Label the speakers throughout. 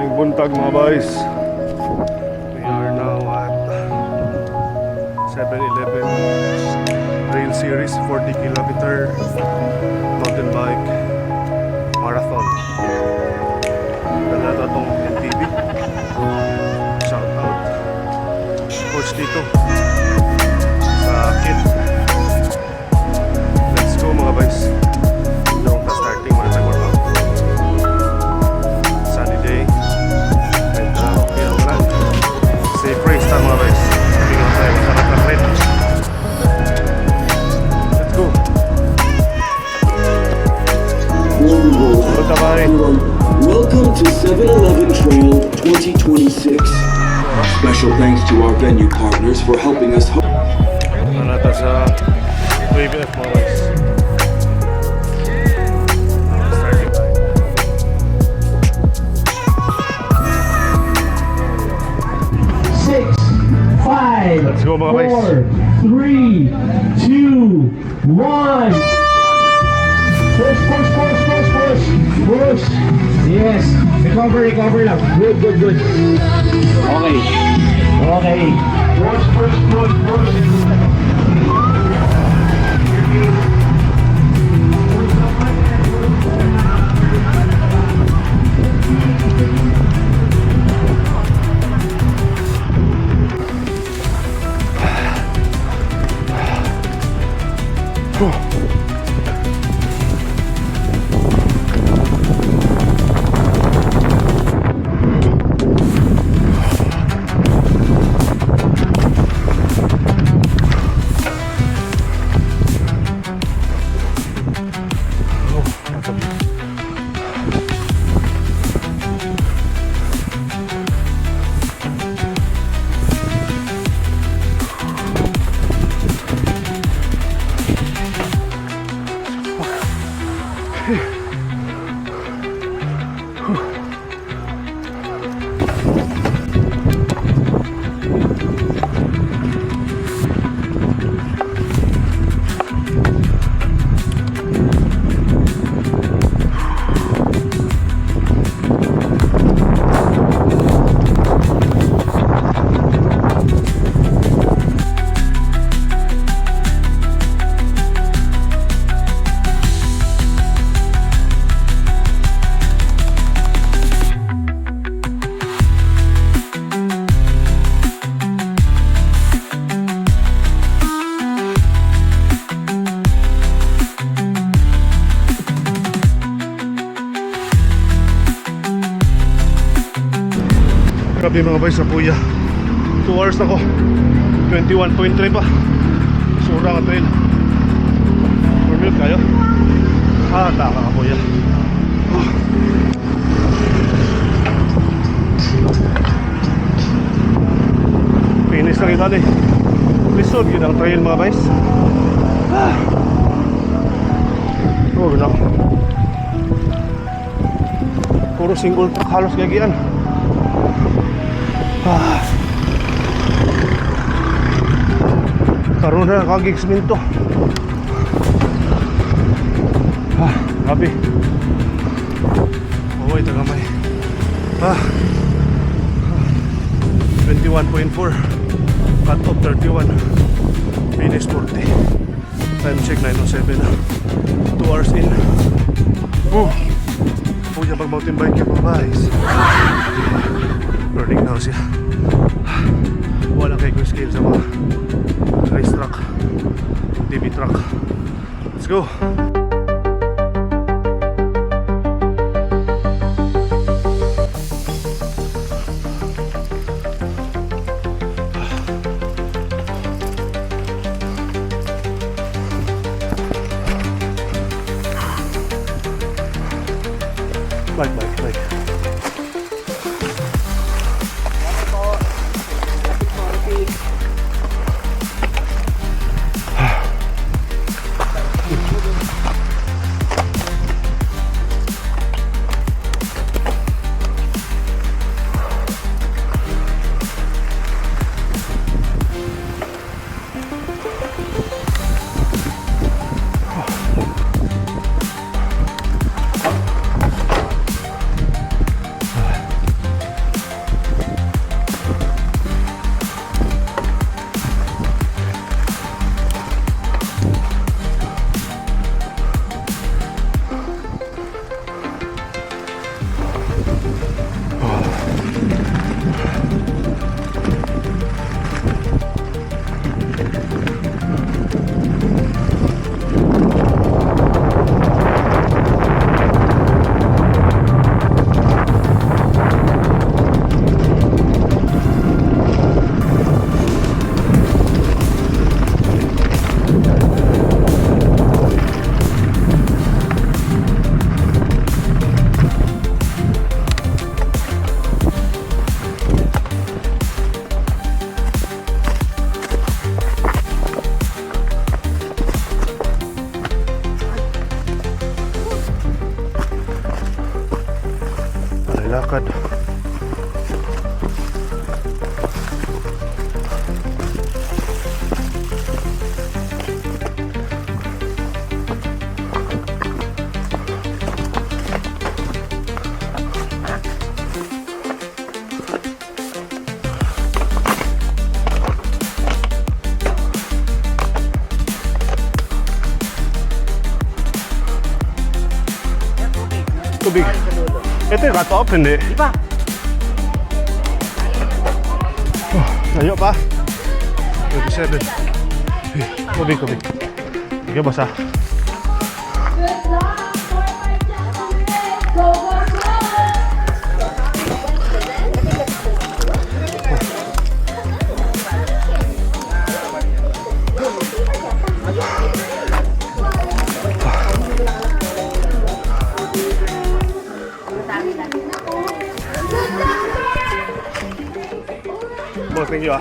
Speaker 1: Maayong buntag mga boys. We are now at 7-Eleven Rail Series 40-kilometer mountain bike marathon. Dala itong NTV. Shout out coach dito sa kit. Let's go mga boys. Doon ka starting muna tayo workout. Sunny day and okay ang ulan. Safe race ta mga boys. Tingnan tayo masarap ang red. Let's go.
Speaker 2: Welcome to 7-Eleven Trail 2026. Special thanks to our venue partners for helping us host.
Speaker 1: Nata sa way.haha mga boys. Starting line.
Speaker 3: 6, 5,
Speaker 1: Let's go mga boys.
Speaker 3: 4, 3, 2, 1. Push, push, push, push, push, push. Yes. Recover lang. Good. Okay. Push, push, push, push.
Speaker 1: Grabe mga boys sa Puya. 2 hours na ko. 21.3 pa. Sura nga trail. 4 minutes kayo. Taka ka Puya. Finish na kita eh. Lisod yun ang trail mga boys. Oh no. Puro single track halos gagian. Karoon na kagigs minto. Grabe. Uy, tagamay. 21.4. Cut off 31. Finish 40. Time check 9:07. 2 hours in. Puya pag mountain bike yung mga guys. Learning na siya. Wala kayo yung skill sa mga race truck, TV truck. Let's go. Bike. lakad. Tubig. Ito yung cutoff, hindi?
Speaker 4: Iba.
Speaker 1: Layo pa. 27. Tubig. Sige, basa. Boss, thank you ah.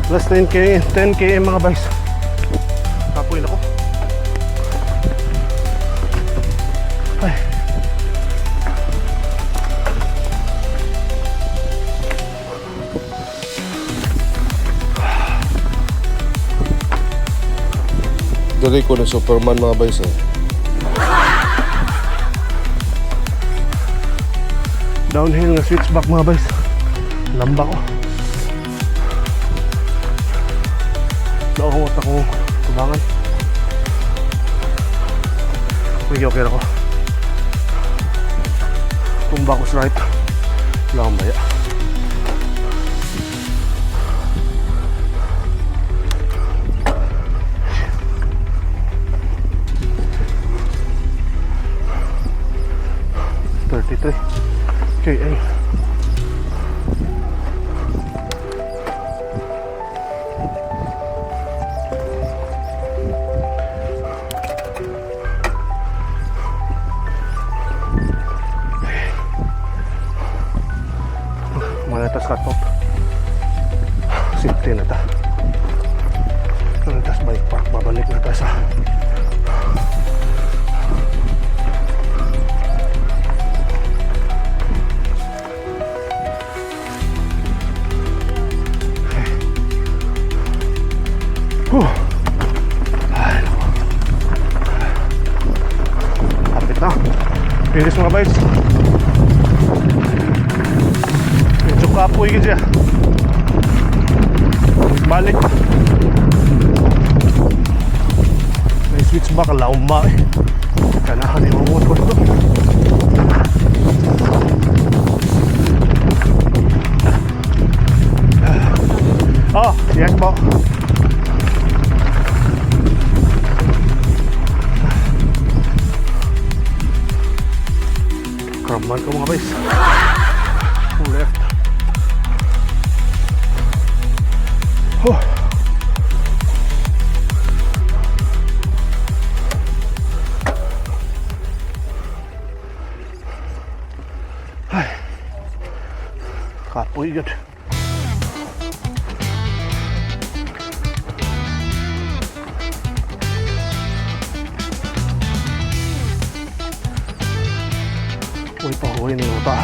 Speaker 1: Last 10 km mga boys. Kapoy na ko. Ay. Dali ko na Superman mga boys eh. Downhill na switchback mga boys. Lamba ko. Nakuha akong kubangan. Okay na ako. Tumba ko sa right. Wala akong baya. KA. Manatas cutoff. Safety na ta. Manatas bike park. Babalik na ta sa ay, kapit na. Pilis mga bikes. Medyo kapoy ka siya. Balik. May switch back. Lauma eh. Kanahan yung mga motor to. Oh, yes po. Keraman ko mga boys. Left. Oh. Ay. Kapoy yun. Uy, pahuwi na yung ta.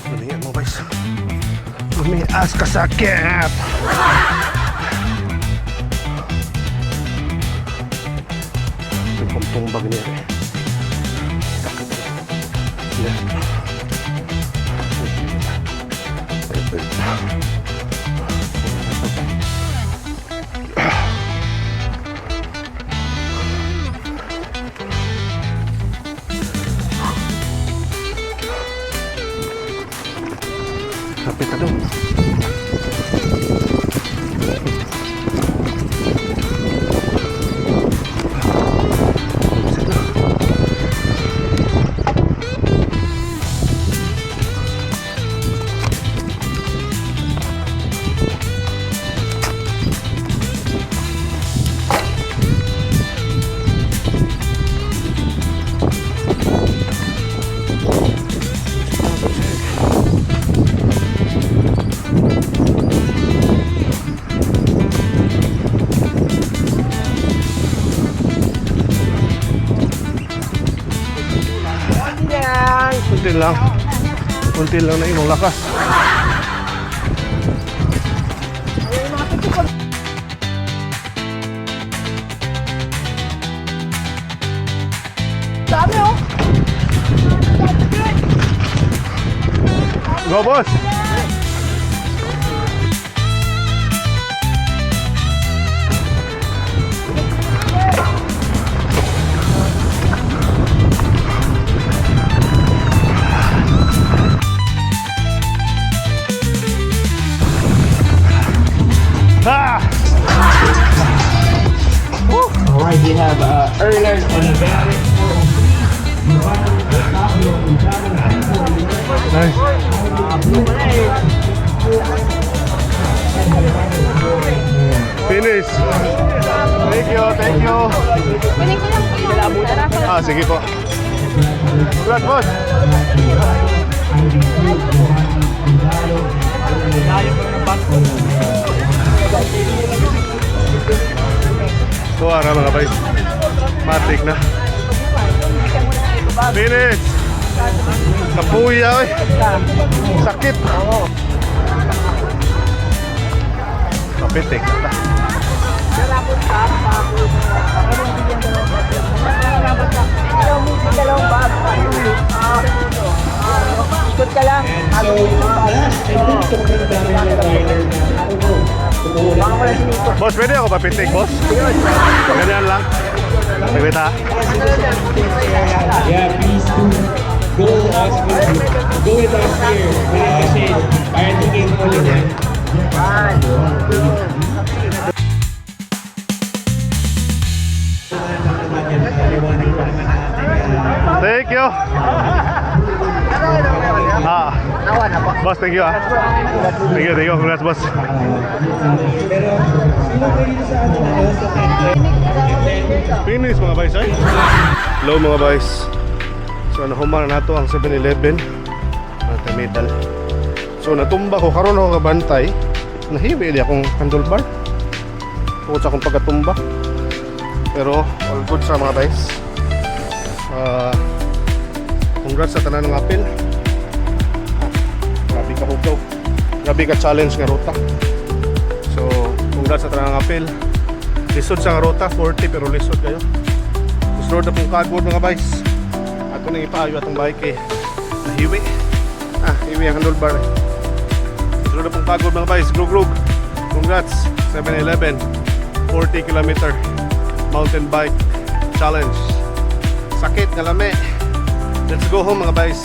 Speaker 1: Lumiyan mo guys. Lumias ka sa cap. Pintong Bucauwe niya. Kapit na doon. Kunti lang na imong lakas.
Speaker 4: Dami oh.
Speaker 1: Go boss.
Speaker 3: Alright, you have earners on the back.
Speaker 1: Nice. Finish. Thank you, thank you.
Speaker 4: Kunin ko lang po yung
Speaker 1: Ah, sige po. Congrats, boss. Suara mga guys. Matik na. Finish. Kapuya eh. Sakit. Kapitik na.
Speaker 4: Ikot ka lang.
Speaker 1: Boss, pwede ako papitik, boss? Ganyan lang. Nagwita.
Speaker 3: Yeah, please do go with us here. Kasi para tingin mo ulit yan.
Speaker 1: Thank you. Boss, thank you ah. Thank you, congrats boss. Finish mga boys ay. Hello mga boys. So nahuman na nato ang 7-Eleven. Ang medal. So natumba ko karon ako kabantay. Nahiwi di akong handlebar. Tungkol sa akong pagkatumba. Pero all good sa mga boys. Congrats sa tanan ng apel. Grabe ka hugaw. Grabe ka challenge nga ruta. So congrats sa tanan ng apel. Lisod sa nga ruta 40 pero lisod kayo. Lisod na pong Kagod mga boys. Ato nang ipaayo atong bike eh. Nahiwi. Hiwi ang handlebar. Lisod na pong Kagod mga boys. Groooggrrrogg. Congrats 7-Eleven 40 km mountain bike challenge. Sakit nga lami. Let's go home mga boys.